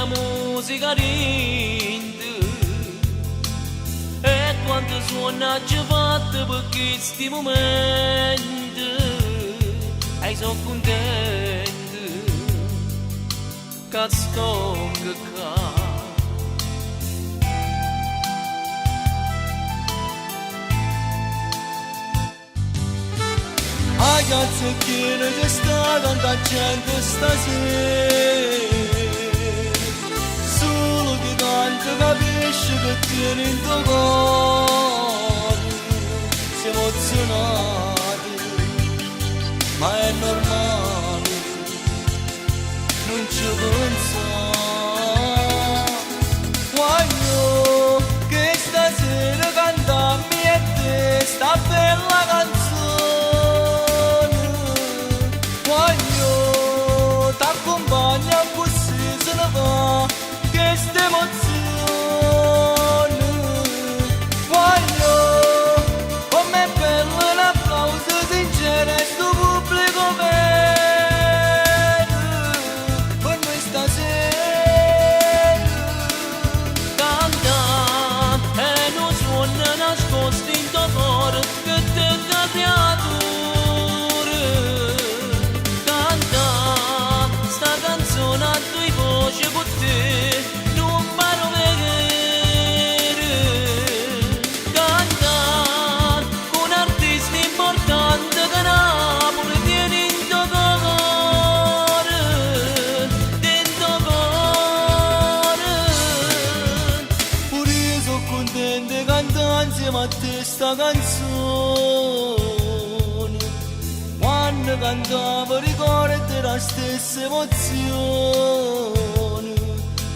musica rinde e quando suona ci fatta per questi momenti e sono contento che sto qua. Ragazzi che ci sta tanta gente stasera, solo chi canta capisce che tiene in tuo cuore. Siamo emozionati, ma è normale, non ci pensare. Voglio che stasera cantammi e te sta bella canzone. Voglio t'accompagna così se ne va questa emozione. Voglio come bello un applauso sincero e sto pubblico bene per noi stasera. Canta e non suona nascosto in tuo cuore che te da creatura. Canta sta canzone a tue voci con te non paro vedere. Canta con artisti importanti che Napoli tiene in tuo cuore, dentro cuore. Pure io sono contento di cantare insieme a te sta canzone. Quando cantavo ricordo la stessa emozione.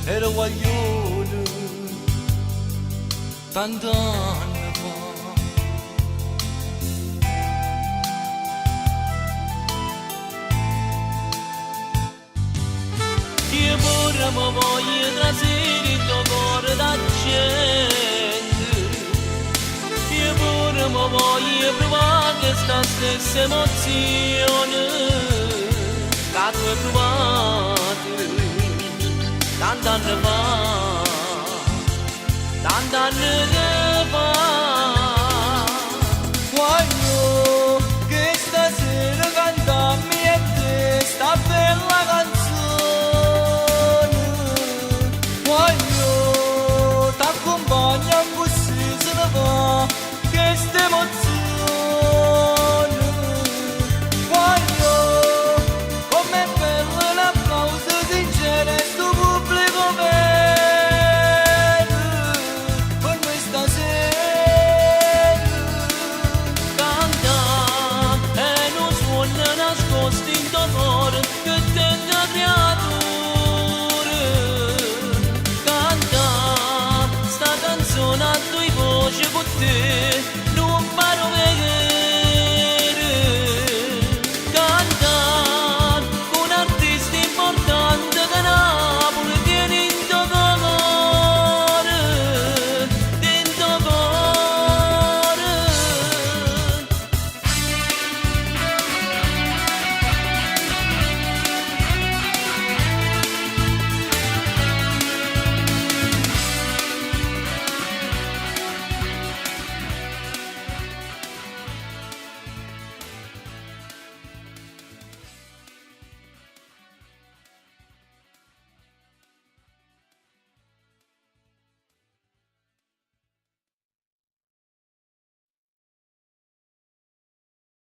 Ero guaglione tanti anni fa. Io pure mi voglio trasire il tuo cuore d'argento. Io pure mi voglio provare questa stessa emozione che tu hai provato tanti anni fa, tanti anni fa.